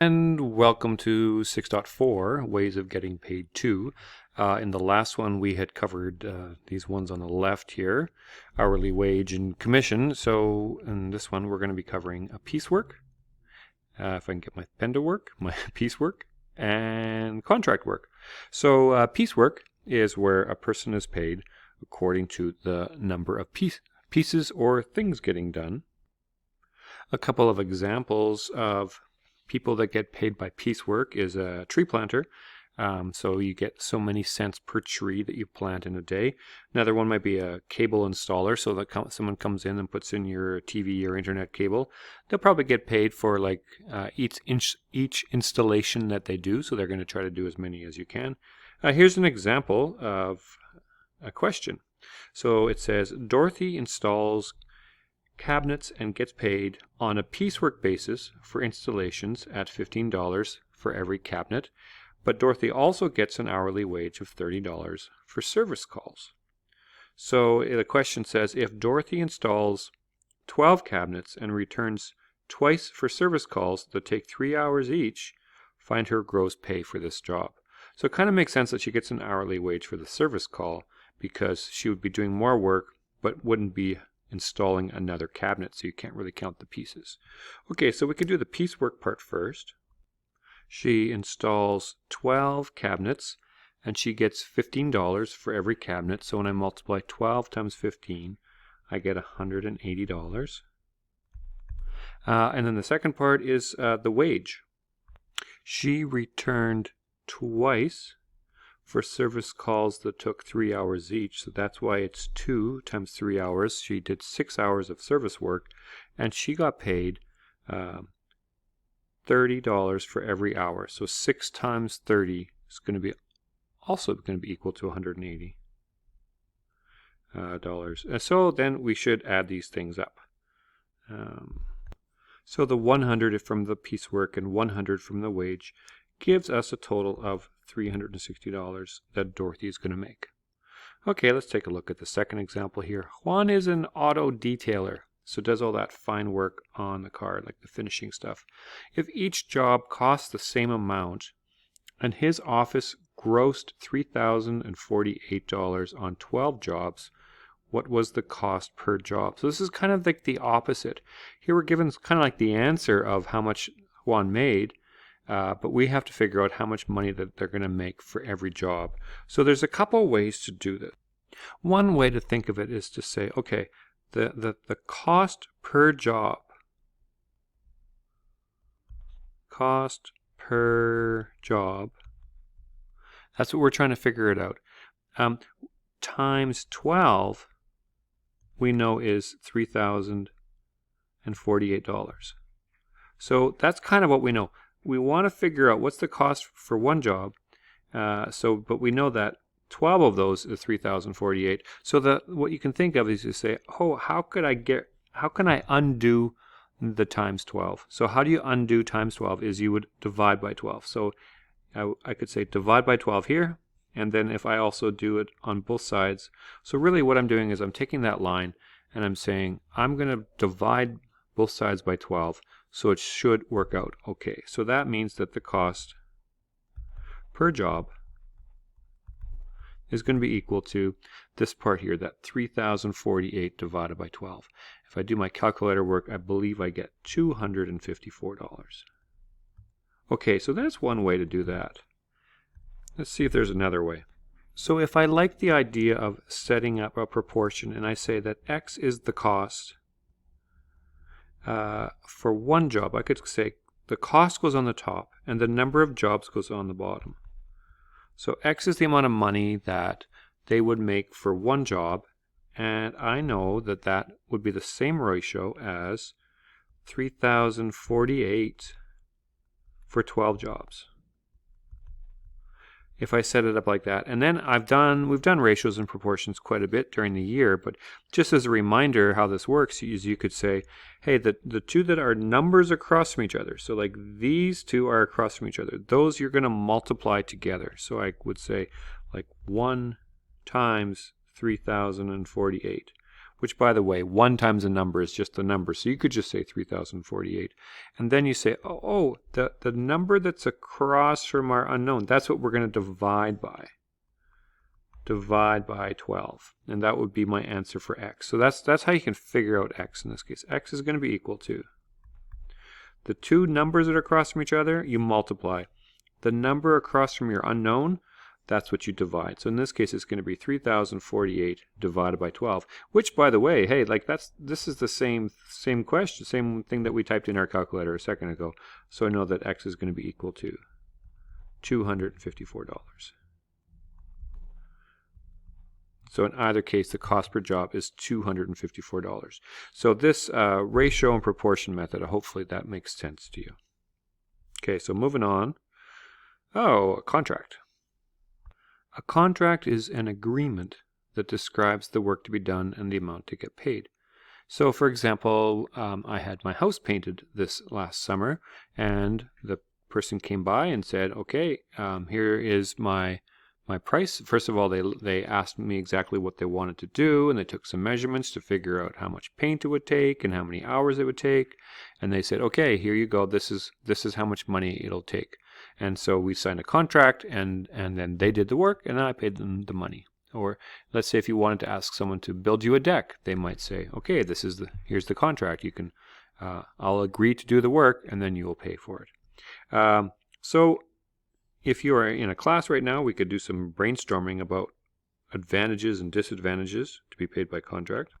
And welcome to 6.4, Ways of Getting Paid To. In the last one, we had covered these ones on the left here, hourly wage and commission. So in this one, we're going to be covering a piecework, if I can get my pen to work, my piecework, and contract work. So piecework is where a person is paid according to the number of pieces or things getting done. A couple of examples of people that get paid by piecework is a tree planter. So you get so many cents per tree that you plant in a day. Another one might be a cable installer. So that someone comes in and puts in your TV or internet cable. They'll probably get paid for like each installation that they do. So they're going to try to do as many as you can. Here's an example of a question. So it says, Dorothy installs cabinets and gets paid on a piecework basis for installations at $15 for every cabinet, but Dorothy also gets an hourly wage of $30 for service calls. So the question says, if Dorothy installs 12 cabinets and returns twice for service calls that take 3 hours each, find her gross pay for this job. So it kind of makes sense that she gets an hourly wage for the service call because she would be doing more work but wouldn't be installing another cabinet, so you can't really count the pieces. Okay, so we can do the piecework part first. She installs 12 cabinets and she gets $15 for every cabinet. So when I multiply 12 times 15, I get $180. And then the second part is the wage. She returned twice for service calls that took 3 hours each. So that's why it's 2 times 3 hours. She did 6 hours of service work and she got paid $30 for every hour. So 6 times 30 is going to be also going to be equal to $180. And so then we should add these things up. So the 100 from the piecework and 100 from the wage gives us a total of $360 that Dorothy is going to make. Okay, let's take a look at the second example here. Juan is an auto detailer, so does all that fine work on the car, like the finishing stuff. If each job costs the same amount and his office grossed $3,048 on 12 jobs, what was the cost per job? So this is kind of like the opposite. Here we're given kind of like the answer of how much Juan made, but we have to figure out how much money that they're going to make for every job. So there's a couple ways to do this. One way to think of it is to say, okay, the cost per job, that's what we're trying to figure it out, times 12 we know is $3,048. So that's kind of what we know. We want to figure out what's the cost for one job. But we know that 12 of those is $3,048. So what you can think of is you say, oh, how can I undo the times 12? So how do you undo times 12 is you would divide by 12. So I could say divide by 12 here, and then if I also do it on both sides. So really what I'm doing is I'm taking that line and I'm saying I'm going to divide both sides by 12. So it should work out okay. So that means that the cost per job is going to be equal to this part here, that 3,048 divided by 12. If I do my calculator work, I believe I get $254. Okay, so that's one way to do that. Let's see if there's another way. So if I like the idea of setting up a proportion and I say that X is the cost for one job, I could say the cost goes on the top and the number of jobs goes on the bottom. So X is the amount of money that they would make for one job, and I know that that would be the same ratio as 3,048 for 12 jobs. If I set it up like that. And then we've done ratios and proportions quite a bit during the year, but just as a reminder how this works is you could say, hey, the two that are numbers across from each other, so like these two are across from each other, those you're going to multiply together. So I would say like 1 times 3,048. which, by the way, 1 times a number is just the number. So you could just say 3,048. And then you say, the number that's across from our unknown, that's what we're going to divide by. Divide by 12. And that would be my answer for x. So that's how you can figure out x in this case. X is going to be equal to the two numbers that are across from each other, you multiply. The number across from your unknown, that's what you divide. So in this case, it's going to be 3,048 divided by 12, which, by the way, hey, like this is the same question, same thing that we typed in our calculator a second ago. So I know that x is going to be equal to $254. So in either case, the cost per job is $254. So this ratio and proportion method, hopefully that makes sense to you. Okay, so moving on. Oh, a contract. A contract is an agreement that describes the work to be done and the amount to get paid. So for example, I had my house painted this last summer, and the person came by and said, okay, here is my price. First of all, they asked me exactly what they wanted to do, and they took some measurements to figure out how much paint it would take and how many hours it would take. And they said, okay, here you go. This is how much money it'll take. And so we signed a contract, and then they did the work, and I paid them the money. Or let's say if you wanted to ask someone to build you a deck, they might say, okay, here's the contract. You can, I'll agree to do the work, and then you will pay for it. So if you are in a class right now, we could do some brainstorming about advantages and disadvantages to be paid by contract.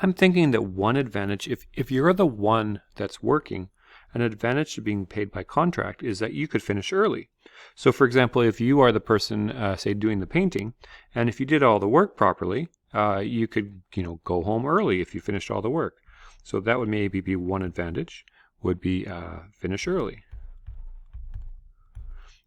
I'm thinking that one advantage, if you're the one that's working, an advantage to being paid by contract is that you could finish early. So for example, if you are the person, say, doing the painting, and if you did all the work properly, you could, go home early if you finished all the work. So that would maybe be one advantage, would be finish early.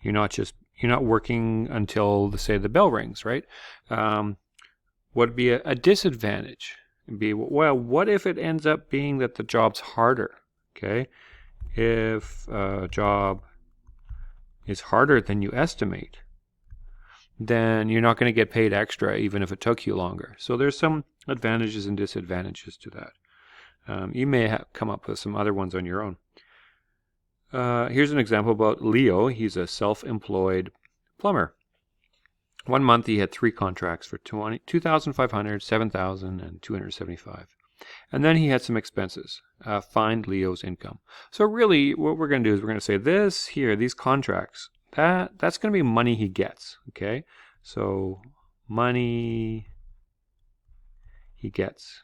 You're not working until, say, the bell rings, right? What would be a disadvantage? It'd be, well, what if it ends up being that the job's harder? Okay, if a job is harder than you estimate, then you're not going to get paid extra even if it took you longer. So there's some advantages and disadvantages to that. You may come up with some other ones on your own. Here's an example about Leo. He's a self-employed plumber. 1 month he had 3 contracts for $2,500, $7,000, and $275. And then he had some expenses. Find Leo's income. So really what we're going to do is we're going to say this here, these contracts, that's going to be money he gets. Okay, so money he gets.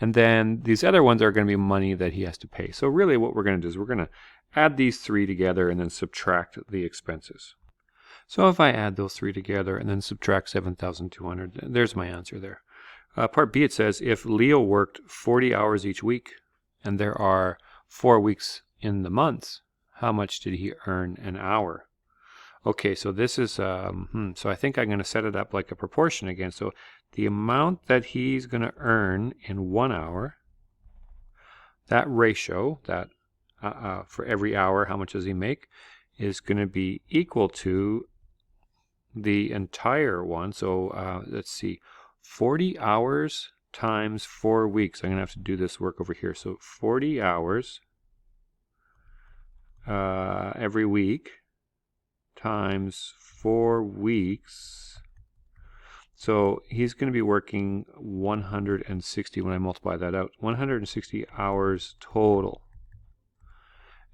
And then these other ones are going to be money that he has to pay. So really what we're going to do is we're going to add these 3 together and then subtract the expenses. So if I add those 3 together and then subtract 7,200, there's my answer there. Part B, it says, if Leo worked 40 hours each week and there are 4 weeks in the months, how much did he earn an hour? Okay, so this is, so I think I'm going to set it up like a proportion again. So the amount that he's going to earn in 1 hour, that ratio, that for every hour, how much does he make, is going to be equal to the entire one. So let's see, 40 hours times 4 weeks. I'm going to have to do this work over here. So 40 hours every week times 4 weeks. So he's going to be working 160 when I multiply that out. 160 hours total.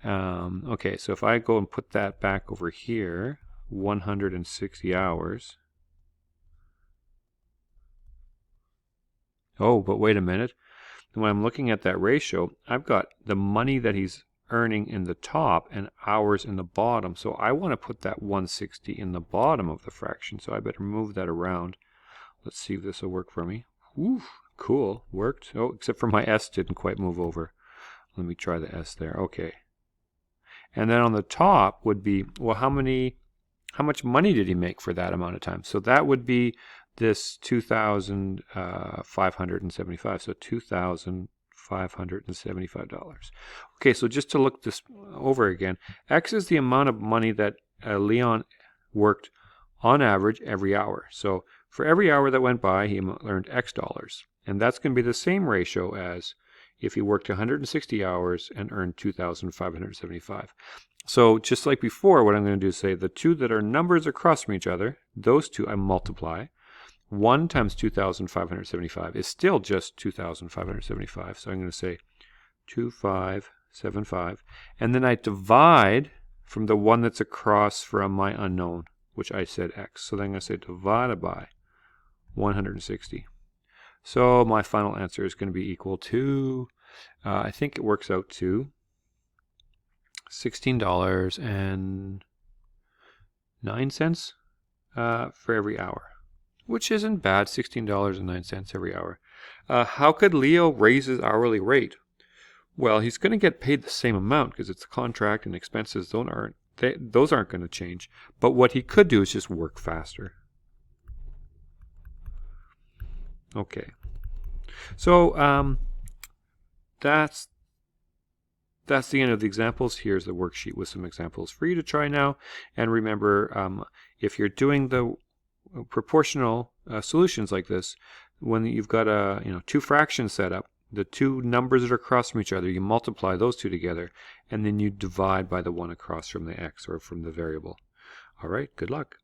Okay, so if I go and put that back over here, 160 hours. Oh, but wait a minute. When I'm looking at that ratio, I've got the money that he's earning in the top and hours in the bottom. So I want to put that 160 in the bottom of the fraction. So I better move that around. Let's see if this will work for me. Ooh, cool. Worked. Oh, except for my S didn't quite move over. Let me try the S there. Okay. And then on the top would be, well, how much money did he make for that amount of time? So that would be this 2,575. So $2,575. Okay, so just to look this over again, X is the amount of money that Leon worked on average every hour. So For every hour that went by, he earned X dollars. And that's going to be the same ratio as if he worked 160 hours and earned 2,575. So just like before, what I'm going to do is say the two that are numbers across from each other, those two I multiply. 1 times 2,575 is still just 2,575. So I'm going to say 2,575. And then I divide from the one that's across from my unknown, which I said X. So then I'm going to say divided by 160. So my final answer is going to be equal to, I think it works out to $16.09 for every hour, which isn't bad, $16.09 every hour. How could Leo raise his hourly rate? Well, he's going to get paid the same amount because it's a contract and expenses those aren't going to change. But what he could do is just work faster. Okay. So that's the end of the examples. Here's the worksheet with some examples for you to try now. And remember, if you're doing the proportional solutions like this, when you've got two fractions set up, the two numbers that are across from each other, you multiply those two together, and then you divide by the one across from the x or from the variable. All right, good luck.